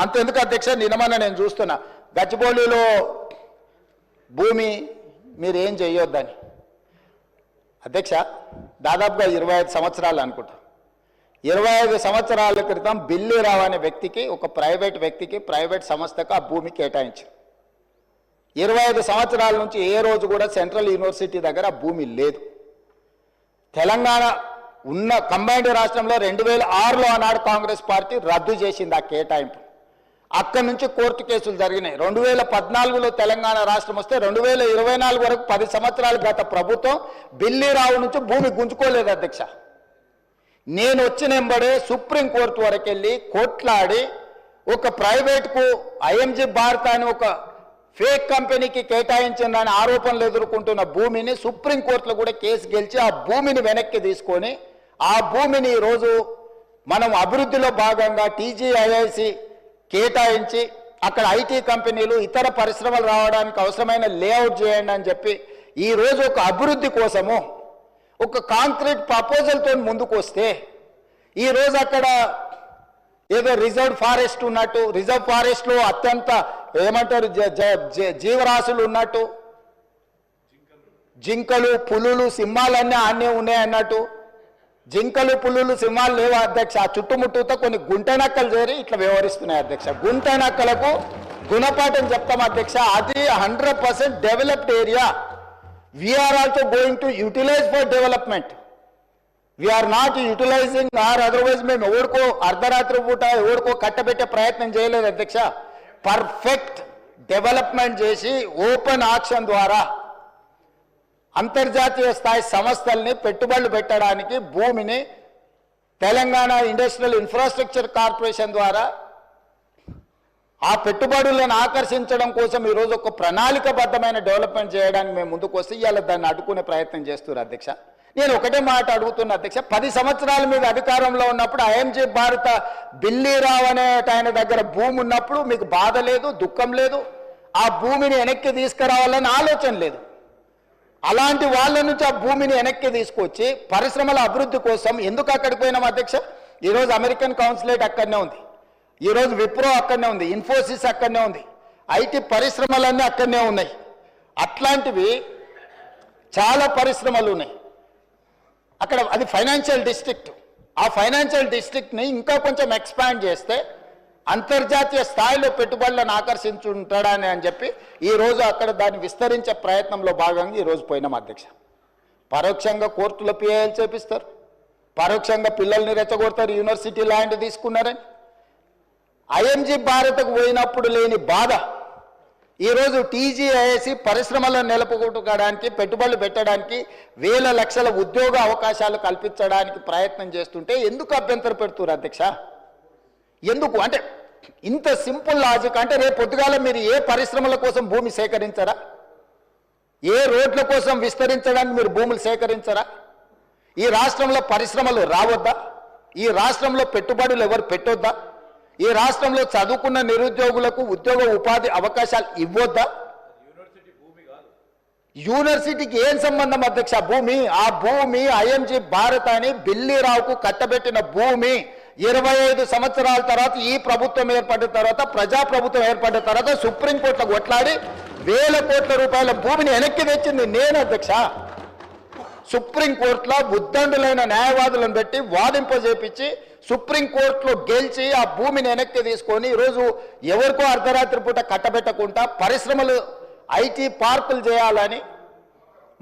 అంతెందుకు అధ్యక్ష, నిన్నమన్న నేను చూస్తున్నా గచ్చిబౌలిలో భూమి మీరు ఏం చేయొద్దని. అధ్యక్ష దాదాపుగా 25 సంవత్సరాలు అనుకుంటా, 25 సంవత్సరాల క్రితం బిల్లీరావు అనే వ్యక్తికి, ఒక ప్రైవేట్ వ్యక్తికి, ప్రైవేట్ సంస్థకు ఆ భూమి కేటాయించారు. 25 సంవత్సరాల నుంచి ఏ రోజు కూడా సెంట్రల్ యూనివర్సిటీ దగ్గర ఆ భూమి లేదు. తెలంగాణ ఉన్న కంబైన్డ్ రాష్ట్రంలో 2006లో ఆనాడు కాంగ్రెస్ పార్టీ రద్దు చేసింది ఆ కేటాయింపు. అక్కడి నుంచి కోర్టు కేసులు జరిగినాయి. 2014లో తెలంగాణ రాష్ట్రం వస్తే 2024 వరకు 10 సంవత్సరాలు గత ప్రభుత్వం బిల్లీరావు నుంచి భూమి గుంజుకోలేదు అధ్యక్ష. నేను వచ్చిన వెంబడే సుప్రీంకోర్టు వరకు వెళ్ళి కొట్లాడి ఒక ప్రైవేట్కు ఐఎంజీ భారత్ అని ఒక ఫేక్ కంపెనీకి కేటాయించిందని ఆరోపణలు ఎదుర్కొంటున్న భూమిని సుప్రీంకోర్టులో కూడా కేసు గెలిచి ఆ భూమిని వెనక్కి తీసుకొని ఆ భూమిని ఈరోజు మనం అభివృద్ధిలో భాగంగా టీజీఐఐసి కేటాయించి అక్కడ ఐటీ కంపెనీలు ఇతర పరిశ్రమలు రావడానికి అవసరమైన లేఅవుట్ చేయండి అని చెప్పి ఈరోజు ఒక అభివృద్ధి కోసము ఒక కాంక్రీట్ ప్రపోజల్తో ముందుకు వస్తే ఈరోజు అక్కడ ఏదో రిజర్వ్ ఫారెస్ట్ ఉన్నట్టు, రిజర్వ్ ఫారెస్ట్లో అత్యంత ఏమంటారు జీవరాశులు ఉన్నట్టు, జింకలు పులులు సింహాలన్నీ ఆనే ఉన్నాయి అన్నట్టు, జింకలు పులులు సింహాలు లేవు అధ్యక్ష. ఆ చుట్టుముట్టుతో కొన్ని గుంటనక్కలు చేరి ఇట్లా వ్యవహరిస్తున్నాయి అధ్యక్ష. గుంటనక్కలకు గుణపాఠం చెప్తాం అధ్యక్ష. అది 100% developed area. We are also going to utilize for development. We are not utilizing or otherwise మేము ఎవరికో అర్ధరాత్రి పూట ఎవరికో కట్టబెట్టే ప్రయత్నం చేయలేదు అధ్యక్ష. పర్ఫెక్ట్ డెవలప్మెంట్ చేసి ఓపెన్ ఆక్షన్ ద్వారా అంతర్జాతీయ స్థాయి సంస్థల్ని పెట్టుబడులు పెట్టడానికి భూమిని తెలంగాణ ఇండస్ట్రియల్ ఇన్ఫ్రాస్ట్రక్చర్ కార్పొరేషన్ ద్వారా ఆ పెట్టుబడులను ఆకర్షించడం కోసం ఈరోజు ఒక ప్రణాళికబద్ధమైన డెవలప్మెంట్ చేయడానికి మేము ముందుకు వస్తే ఇవాళ దాన్ని అడ్డుకునే ప్రయత్నం చేస్తున్నారు అధ్యక్ష. నేను ఒకటే మాట అడుగుతున్నా అధ్యక్ష, 10 సంవత్సరాల మీద అధికారంలో ఉన్నప్పుడు ఐఎంజీ భారత బిల్లీరావు అనే ఆయన దగ్గర భూమి ఉన్నప్పుడు మీకు బాధ లేదు, దుఃఖం లేదు, ఆ భూమిని వెనక్కి తీసుకురావాలని ఆలోచన లేదు. అలాంటి వాళ్ళ నుంచి ఆ భూమిని వెనక్కి తీసుకొచ్చి పరిశ్రమల అభివృద్ధి కోసం ఎందుకు అక్కడికి పోయినాం అధ్యక్ష? ఈరోజు అమెరికన్ కౌన్సిలేట్ అక్కడనే ఉంది, ఈరోజు విప్రో అక్కడనే ఉంది, ఇన్ఫోసిస్ అక్కడనే ఉంది, ఐటీ పరిశ్రమలన్నీ అక్కడనే ఉన్నాయి. అట్లాంటివి చాలా పరిశ్రమలు ఉన్నాయి అక్కడ. అది ఫైనాన్షియల్ డిస్ట్రిక్ట్. ఆ ఫైనాన్షియల్ డిస్ట్రిక్ట్ని ఇంకా కొంచెం ఎక్స్పాండ్ చేస్తే అంతర్జాతీయ స్థాయిలో పెట్టుబడులను ఆకర్షించుంటాడని అని చెప్పి ఈరోజు అక్కడ దాన్ని విస్తరించే ప్రయత్నంలో భాగంగా ఈరోజు పోయినాం అధ్యక్ష. పరోక్షంగా కోర్టులో పిఐఎల్ చేపిస్తారు, పరోక్షంగా పిల్లల్ని రెచ్చగొడతారు, యూనివర్సిటీ ల్యాండ్ తీసుకున్నారని. ఐఎంజీ భారత్కు పోయినప్పుడు లేని బాధ ఈరోజు టీజీఐఐసి పరిశ్రమలను నెలకొల్పడానికి, పెట్టుబడులు పెట్టడానికి, వేల లక్షల ఉద్యోగ అవకాశాలు కల్పించడానికి ప్రయత్నం చేస్తుంటే ఎందుకు అభ్యంతరం పెడుతున్నారు అధ్యక్ష? ఎందుకు అంటే ఇంత సింపుల్ లాజిక్. అంటే రేపు పొద్దుగాల మీరు ఏ పరిశ్రమల కోసం భూమి సేకరించరా? ఏ రోడ్ల కోసం విస్తరించడానికి మీరు భూములు సేకరించరా? ఈ రాష్ట్రంలో పరిశ్రమలు రావద్దా? ఈ రాష్ట్రంలో పెట్టుబడులు ఎవరు పెట్టొద్దా? ఈ రాష్ట్రంలో చదువుకున్న నిరుద్యోగులకు ఉద్యోగ ఉపాధి అవకాశాలు ఇవ్వొద్దా? యూనివర్సిటీకి ఏం సంబంధం అధ్యక్ష భూమి? ఆ భూమి ఐఎంజీ భారత్ అని బిల్లీరావుకు కట్టబెట్టిన భూమి 25 సంవత్సరాల తర్వాత ఈ ప్రభుత్వం ఏర్పడిన తర్వాత, ప్రజాప్రభుత్వం ఏర్పడిన తర్వాత సుప్రీంకోర్టులో కొట్లాడి వేల కోట్ల రూపాయల భూమిని వెనక్కి తెచ్చింది నేను అధ్యక్ష. సుప్రీంకోర్టులో ఉద్దండులైన న్యాయవాదులను పెట్టి వాదింపజేపించి సుప్రీంకోర్టులో గెలిచి ఆ భూమిని వెనక్కి తీసుకొని ఈరోజు ఎవరికో అర్ధరాత్రి పూట కట్టబెట్టకుండా పరిశ్రమలు ఐటీ పార్కులు చేయాలని,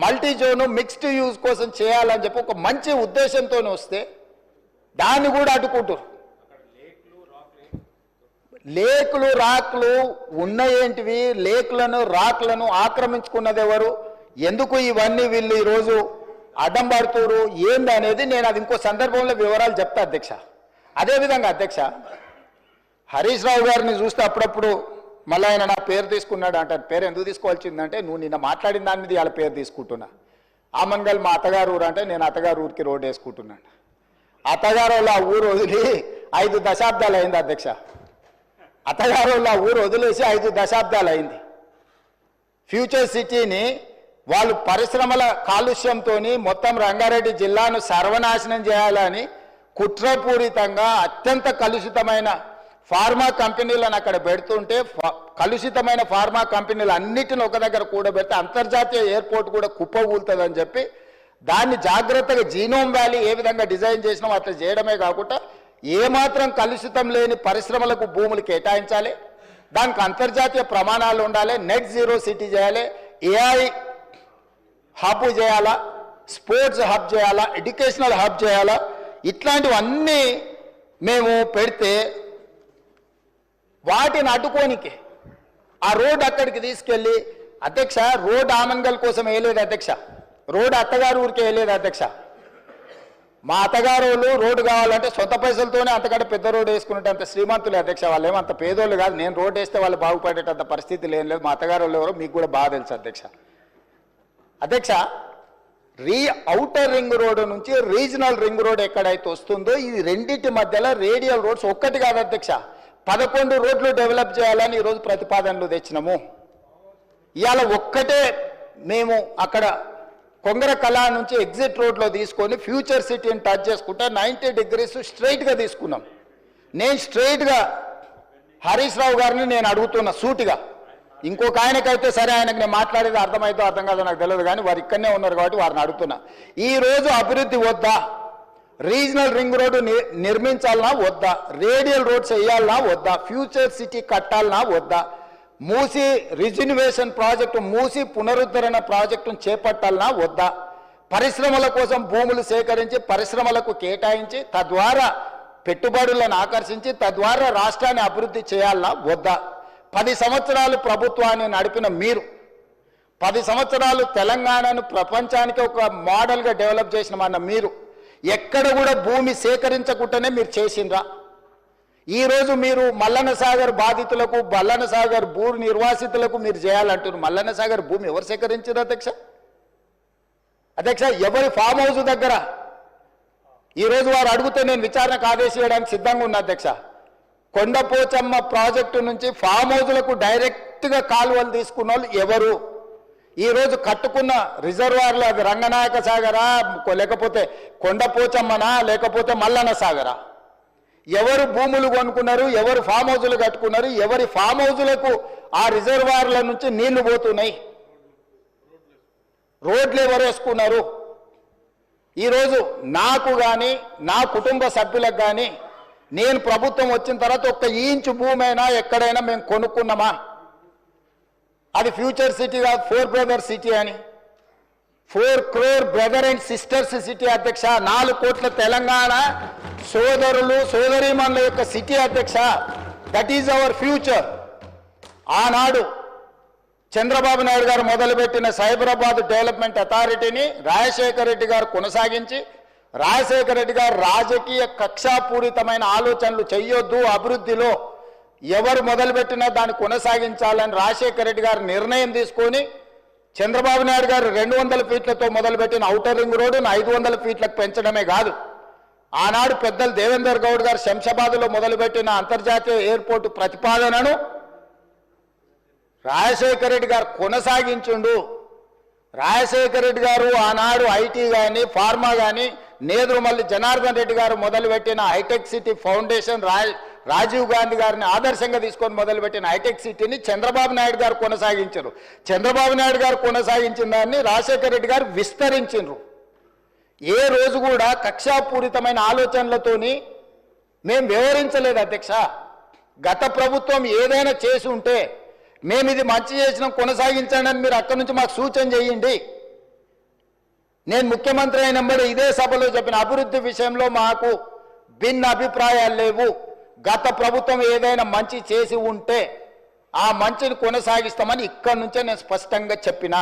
మల్టీ జోను మిక్స్డ్ యూజ్ కోసం చేయాలని చెప్పి ఒక మంచి ఉద్దేశంతో వస్తే దాన్ని కూడా అడ్డుకుంటారు. లేకులు రాక్లు ఉన్నాయేంటివి? లేకులను రాక్లను ఆక్రమించుకున్నది ఎవరు? ఎందుకు ఇవన్నీ వీళ్ళు ఈరోజు అడ్డం పడుతున్నారు ఏంది అనేది నేను అది ఇంకో సందర్భంలో వివరాలు చెప్తా అధ్యక్ష. అదేవిధంగా అధ్యక్ష, హరీష్ రావు గారిని చూస్తే అప్పుడప్పుడు మళ్ళీ ఆయన నా పేరు తీసుకున్నాడు అంటారు. పేరు ఎందుకు తీసుకోవాల్సిందంటే నువ్వు నిన్న మాట్లాడిన దాని మీద వాళ్ళ పేరు తీసుకుంటున్నా. ఆమన్గల్ మా అత్తగారు ఊరు అంటే నేను అత్తగారు ఊరికి రోడ్డు వేసుకుంటున్నాను. అత్తగారు వాళ్ళ ఊరు వదిలి 5 దశాబ్దాలు అయింది అధ్యక్ష. అత్తగారు వాళ్ళ ఊరు వదిలేసి 5 దశాబ్దాలు అయింది. ఫ్యూచర్ సిటీని వాళ్ళు పరిశ్రమల కాలుష్యంతో మొత్తం రంగారెడ్డి జిల్లాను సర్వనాశనం చేయాలని కుట్రపూరితంగా అత్యంత కలుషితమైన ఫార్మా కంపెనీలను అక్కడ పెడుతుంటే కలుషితమైన ఫార్మా కంపెనీలు అన్నిటిని ఒక దగ్గర కూడబెడితే అంతర్జాతీయ ఎయిర్పోర్ట్ కూడా కుప్పకూలుతుందని చెప్పి దాన్ని జాగ్రత్తగా జీనోమ్ వ్యాలీ ఏ విధంగా డిజైన్ చేసినామో అట్లా చేయడమే కాకుండా ఏమాత్రం కలుషితం లేని పరిశ్రమలకు భూములు కేటాయించాలి, దానికి అంతర్జాతీయ ప్రమాణాలు ఉండాలి, నెట్ జీరో సిటీ చేయాలి, ఏఐ హబ్ చేయాలా, స్పోర్ట్స్ హబ్ చేయాలా, ఎడ్యుకేషనల్ హబ్ చేయాలా, ఇట్లాంటివన్నీ మేము పెడితే వాటిని అడ్డుకోనికి ఆ రోడ్ అక్కడికి తీసుకెళ్ళి అధ్యక్ష రోడ్ ఆమన్గల్ కోసం వేయలేదు అధ్యక్ష, రోడ్ అత్తగారు ఊరికి వేయలేదు అధ్యక్ష. మా అత్తగారు రోడ్డు కావాలంటే సొంత పైసలతోనే అంతకంటే పెద్ద రోడ్డు వేసుకున్నట్టు అంత శ్రీమంతులే అధ్యక్ష. వాళ్ళు ఏమంత పేదోళ్ళు కాదు, నేను రోడ్డు వేస్తే వాళ్ళు బాగుపడేటంత పరిస్థితి లేని లేదు. మా అత్తగారు ఎవరో మీకు కూడా బాగా తెలుసు అధ్యక్ష. అధ్యక్ష ఔటర్ రింగ్ రోడ్డు నుంచి రీజనల్ రింగ్ రోడ్ ఎక్కడైతే వస్తుందో ఈ రెండింటి మధ్యలో రేడియల్ రోడ్స్ ఒక్కటి కాదు అధ్యక్ష, 11 రోడ్లు డెవలప్ చేయాలని ఈరోజు ప్రతిపాదనలు తెచ్చినాము. ఇవాళ ఒక్కటే మేము అక్కడ కొంగర కళా నుంచి ఎగ్జిట్ రోడ్లో తీసుకొని ఫ్యూచర్ సిటీని టచ్ చేసుకుంటే 90 డిగ్రీస్ స్ట్రైట్గా తీసుకున్నాం. నేను స్ట్రైట్గా హరీష్ రావు గారిని నేను అడుగుతున్నా సూటిగా, ఇంకొక ఆయనకైతే సరే ఆయనకు నేను మాట్లాడేది అర్థమైతే అర్థం కాదో నాకు తెలియదు, కానీ వారు ఇక్కడనే ఉన్నారు కాబట్టి వారిని అడుగుతున్నా. ఈరోజు అభివృద్ధి వద్దా, రీజనల్ రింగ్ రోడ్డు నిర్మించాలన్నా వద్దా, రేడియల్ రోడ్స్ వేయాలన్నా వద్దా, ఫ్యూచర్ సిటీ కట్టాలన్నా వద్దా, మూసి రిజిన్యువేషన్ ప్రాజెక్టు మూసి పునరుద్ధరణ ప్రాజెక్టును చేపట్టాలన్నా వద్దా, పరిశ్రమల కోసం భూములు సేకరించి పరిశ్రమలకు కేటాయించి తద్వారా పెట్టుబడులను ఆకర్షించి తద్వారా రాష్ట్రాన్ని అభివృద్ధి చేయాలన్నా వద్దా. 10 సంవత్సరాలు ప్రభుత్వాన్ని నడిపిన మీరు 10 సంవత్సరాలు తెలంగాణను ప్రపంచానికి ఒక మోడల్గా డెవలప్ చేసినమన్న మీరు ఎక్కడ కూడా భూమి సేకరించకుండానే మీరు చేసిండ్రా? ఈరోజు మీరు మల్లన్న సాగర్ బాధితులకు మల్లన్న సాగర్ భూ నిర్వాసితులకు మీరు చేయాలంటున్నారు. మల్లన్న సాగర్ భూమి ఎవరు సేకరించారు అధ్యక్ష? అధ్యక్ష ఎవరి ఫామ్ హౌస్ దగ్గర ఈరోజు వారు అడిగితే నేను విచారణకు ఆదేశించడానికి సిద్ధంగా ఉన్నా అధ్యక్ష. కొండపోచమ్మ ప్రాజెక్టు నుంచి ఫామ్ హౌస్లకు డైరెక్ట్గా కాలువలు తీసుకున్న వాళ్ళు ఎవరు? ఈరోజు కట్టుకున్న రిజర్వాయర్లు అది రంగనాయక సాగరా, లేకపోతే కొండపోచమ్మనా, లేకపోతే మల్లన్న సాగరా? ఎవరు భూములు కొనుక్కున్నారు, ఎవరు ఫామ్ హౌజులు కట్టుకున్నారు, ఎవరి ఫామ్ హౌజులకు ఆ రిజర్వాయర్ల నుంచి నీళ్లు పోతున్నాయి, రోడ్లు ఎవరు వేసుకున్నారు? ఈరోజు నాకు కానీ నా కుటుంబ సభ్యులకు కానీ నేను ప్రభుత్వం వచ్చిన తర్వాత 1 ఇంచు భూమి అయినా ఎక్కడైనా మేము కొనుక్కున్నామా? అది ఫ్యూచర్ సిటీ కాదు, 4 బ్రదర్ సిటీ అని, 4 crore brother and sisters city అధ్యక్ష. 4 కోట్ల తెలంగాణ సోదరులు సోదరీమణుల యొక్క సిటీ అధ్యక్ష. That is our future. ఆనాడు చంద్రబాబు నాయుడు గారు మొదలుపెట్టిన సైబరాబాద్ డెవలప్మెంట్ అథారిటీని రాజశేఖర రెడ్డి గారు కొనసాగించి, రాజశేఖర రెడ్డి గారు రాజకీయ కక్షాపూరితమైన ఆలోచనలు చెయ్యొద్దు, అభివృద్ధిలో ఎవరు మొదలుపెట్టినా దాన్ని కొనసాగించాలని రాజశేఖర రెడ్డి గారు నిర్ణయం తీసుకొని చంద్రబాబు నాయుడు గారు 200 ఫీట్లతో మొదలుపెట్టిన ఔటర్ రింగ్ రోడ్డును 500 ఫీట్లకు పెంచడమే కాదు, ఆనాడు పెద్దలు దేవేందర్ గౌడ్ గారు శంషాబాద్లో మొదలుపెట్టిన అంతర్జాతీయ ఎయిర్పోర్టు ప్రతిపాదనను రాజశేఖర రెడ్డి గారు కొనసాగించుండు. రాజశేఖర రెడ్డి గారు ఆనాడు ఐటీ కానీ ఫార్మా కానీ నేదురుమల్లి జనార్దన్ రెడ్డి గారు మొదలుపెట్టిన hitech city foundation, Rajiv Gandhi గారిని ఆదర్శంగా తీసుకొని మొదలుపెట్టిన హైటెక్ సిటీని చంద్రబాబు నాయుడు గారు కొనసాగించారు. చంద్రబాబు నాయుడు గారు కొనసాగించిన దాన్ని రాజశేఖర రెడ్డి గారు విస్తరించారు. ఏ రోజు కూడా కక్షాపూరితమైన ఆలోచనలతోని మేము వ్యవహరించలేదు అధ్యక్ష. గత ప్రభుత్వం ఏదైనా చేసి ఉంటే మేము ఇది మంచి చేసినాం కొనసాగించండి అని మీరు అక్కడి నుంచి మాకు సూచన చేయండి. నేను ముఖ్యమంత్రి అయినప్పుడు ఇదే సభలో చెప్పిన అభివృద్ధి విషయంలో మాకు భిన్న అభిప్రాయాలు లేవు. గత ప్రభుత్వం ఏదైనా మంచి చేసి ఉంటే ఆ మంచిని కొనసాగిస్తామని ఇక్కడి నుంచే నేను స్పష్టంగా చెప్పిన.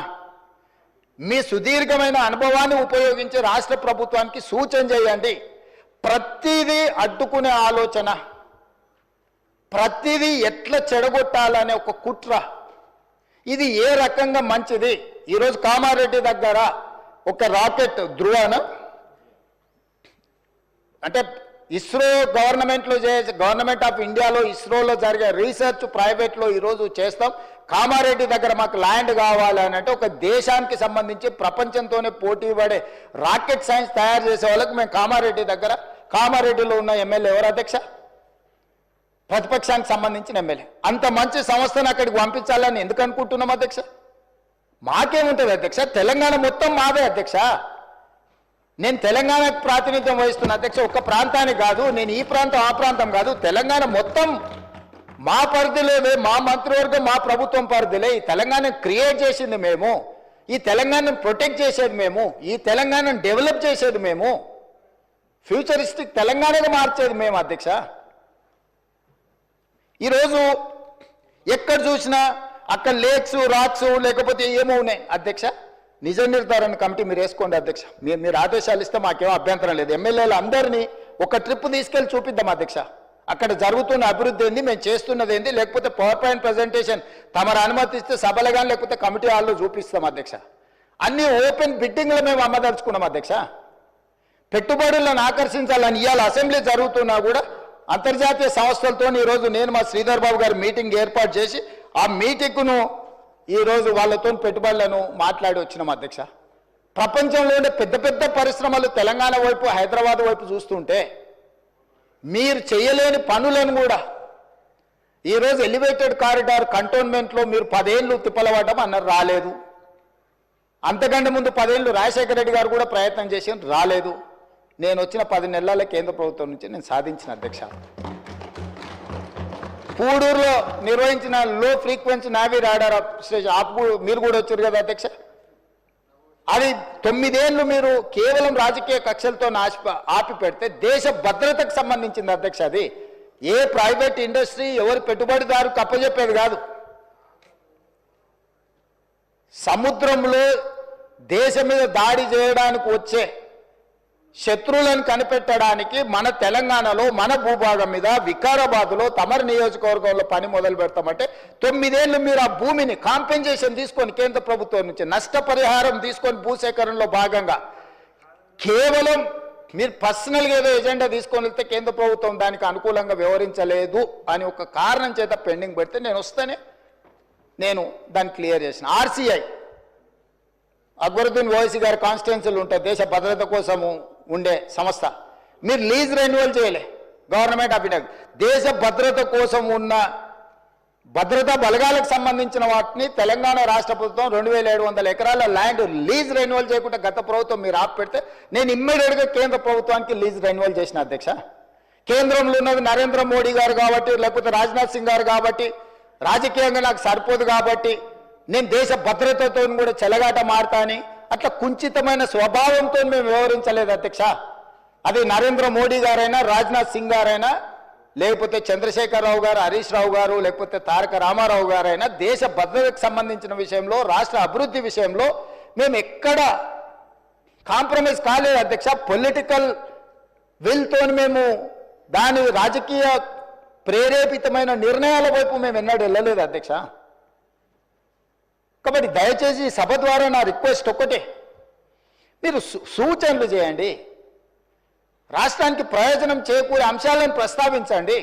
మీ సుదీర్ఘమైన అనుభవాన్ని ఉపయోగించి రాష్ట్ర ప్రభుత్వానికి సూచన చేయండి. ప్రతిదీ అడ్డుకునే ఆలోచన, ప్రతిదీ ఎట్లా చెడగొట్టాలనే ఒక కుట్ర, ఇది ఏ రకంగా మంచిది? ఈరోజు కామారెడ్డి దగ్గర ఒక రాకెట్ ధృవన అంటే ఇస్రో గవర్నమెంట్ ఆఫ్ ఇండియాలో ఇస్రోలో జరిగే రీసెర్చ్ ప్రైవేట్లో ఈరోజు చేస్తాం. కామారెడ్డి దగ్గర మాకు ల్యాండ్ కావాలని అంటే ఒక దేశానికి సంబంధించి ప్రపంచంతోనే పోటీ పడే రాకెట్ సైన్స్ తయారు చేసే వాళ్ళకి మేము కామారెడ్డిలో ఉన్న ఎమ్మెల్యే ఎవరు అధ్యక్ష? ప్రతిపక్షానికి సంబంధించిన ఎమ్మెల్యే. అంత మంచి సంస్థను అక్కడికి పంపించాలని ఎందుకు అనుకుంటున్నాం అధ్యక్ష? మాకేముంటుంది అధ్యక్ష? తెలంగాణ మొత్తం మాదే అధ్యక్ష. నేను తెలంగాణకు ప్రాతినిధ్యం వహిస్తున్న అధ్యక్ష. ఒక్క ప్రాంతానికి కాదు, నేను ఈ ప్రాంతం ఆ ప్రాంతం కాదు, తెలంగాణ మొత్తం మా పరిధిలోనే, మా మంత్రివర్గం మా ప్రభుత్వం పరిధిలే. ఈ తెలంగాణను క్రియేట్ చేసింది మేము, ఈ తెలంగాణను ప్రొటెక్ట్ చేసేది మేము, ఈ తెలంగాణను డెవలప్ చేసేది మేము, ఫ్యూచరిస్టిక్ తెలంగాణగా మార్చేది మేము అధ్యక్ష. ఈరోజు ఎక్కడ చూసినా అక్కడ లేక్స్ రాక్స్ లేకపోతే ఏమో ఉన్నాయి అధ్యక్ష. నిజ నిర్ధారణ కమిటీ మీరు వేసుకోండి అధ్యక్ష. మీరు ఆదేశాలు ఇస్తే మాకేమో అభ్యంతరం లేదు. ఎమ్మెల్యేలు అందరినీ ఒక ట్రిప్ తీసుకెళ్లి చూపిద్దాం అధ్యక్ష. అక్కడ జరుగుతున్న అభివృద్ధి ఏంది, మేము చేస్తున్నది ఏంది, లేకపోతే పవర్ పాయింట్ ప్రజెంటేషన్ తమరు అనుమతిస్తే సభలు కానీ లేకపోతే కమిటీ హాల్లో చూపిస్తాం అధ్యక్ష. అన్ని ఓపెన్ బిడ్డింగ్లో మేము అమ్మదలుచుకున్నాం అధ్యక్ష. పెట్టుబడులను ఆకర్షించాలని ఇవాళ అసెంబ్లీ జరుగుతున్నా కూడా అంతర్జాతీయ సంస్థలతో ఈరోజు నేను మా శ్రీధర్ బాబు గారు మీటింగ్ ఏర్పాటు చేసి ఆ మీటింగ్ను ఈరోజు వాళ్ళతో పెట్టుబడులను మాట్లాడి వచ్చినాం అధ్యక్ష. ప్రపంచంలోనే పెద్ద పెద్ద పరిశ్రమలు తెలంగాణ వైపు హైదరాబాద్ వైపు చూస్తుంటే మీరు చేయలేని పనులను కూడా ఈరోజు ఎలివేటెడ్ కారిడార్ కంటోన్మెంట్లో మీరు 10 ఏళ్ళు తిప్పలవడం అన్నారు, రాలేదు. అంతకంటే ముందు 10 ఏళ్ళు రాజశేఖర రెడ్డి గారు కూడా ప్రయత్నం చేసి రాలేదు. నేను వచ్చిన 10 నెలల కేంద్ర ప్రభుత్వం నుంచి నేను సాధించిన అధ్యక్ష. పూడూరులో నిర్వహించిన లో ఫ్రీక్వెన్సీ నావీ రాడార్ స్టేషన్ మీరు కూడా వచ్చారు కదా అధ్యక్ష. అది 9 ఏళ్ళు మీరు కేవలం రాజకీయ కక్షలతో ఆపి పెడితే దేశ భద్రతకు సంబంధించింది అధ్యక్ష. అది ఏ ప్రైవేట్ ఇండస్ట్రీ ఎవరి పెట్టుబడిదారుకు అప్పచెప్పేది కాదు. సముద్రంలో దేశం మీద దాడి చేయడానికి వచ్చే శత్రువులను కనిపెట్టడానికి మన తెలంగాణలో మన భూభాగం మీద వికారాబాద్లో తమరి నియోజకవర్గంలో పని మొదలు పెడతామంటే 9 ఏళ్ళు మీరు ఆ భూమిని కాంపెన్సేషన్ తీసుకొని కేంద్ర ప్రభుత్వం నుంచి నష్టపరిహారం తీసుకొని భూసేకరణలో భాగంగా కేవలం మీరు పర్సనల్గా ఏదో ఎజెండా తీసుకొని వెళ్తే కేంద్ర ప్రభుత్వం దానికి అనుకూలంగా వ్యవహరించలేదు అని ఒక కారణం చేత పెండింగ్ పెడితే నేను వస్తేనే నేను దాన్ని క్లియర్ చేసిన. ఆర్సీఐ అక్బరుద్దీన్ ఓవైసీ గారి కాన్స్టిట్యున్సీలు ఉంటాయి, దేశ భద్రత కోసము ఉండే సంస్థ. మీరు లీజ్ రెన్యువల్ చేయలే, గవర్నమెంట్ ఆఫ్ ఇండియా దేశ భద్రత కోసం ఉన్న భద్రతా బలగాలకు సంబంధించిన వాటిని తెలంగాణ రాష్ట్ర ప్రభుత్వం 2700 ఎకరాల ల్యాండ్ లీజ్ రెన్యువల్ చేయకుండా గత ప్రభుత్వం మీరు ఆపి పెడితే నేను ఇమ్మీడియట్గా కేంద్ర ప్రభుత్వానికి లీజ్ రెన్యువల్ చేసిన అధ్యక్ష. కేంద్రంలో ఉన్నది నరేంద్ర మోడీ గారు కాబట్టి లేకపోతే రాజ్నాథ్ సింగ్ గారు కాబట్టి రాజకీయంగా నాకు సరిపోదు కాబట్టి నేను దేశ భద్రతతో కూడా చెలగాట మారతాని అట్లా కుంచితమైన స్వభావంతో మేము వ్యవహరించలేదు అధ్యక్ష. అది నరేంద్ర మోడీ గారైనా రాజ్నాథ్ సింగ్ గారైనా లేకపోతే చంద్రశేఖరరావు గారు, హరీష్ రావు గారు, లేకపోతే తారక రామారావు గారైనా దేశ భద్రతకు సంబంధించిన విషయంలో రాష్ట్ర అభివృద్ధి విషయంలో మేము ఎక్కడ కాంప్రమైజ్ కాలేదు అధ్యక్ష. పొలిటికల్ విల్తో మేము దాని రాజకీయ ప్రేరేపితమైన నిర్ణయాల వైపు మేము ఎన్నడూ వెళ్ళలేదు అధ్యక్ష. కాబట్టి దయచేసి సభ ద్వారా నా రిక్వెస్ట్ ఒక్కటే, మీరు సూచనలు చేయండి, రాష్ట్రానికి ప్రయోజనం చేకూరే అంశాలను ప్రస్తావించండి.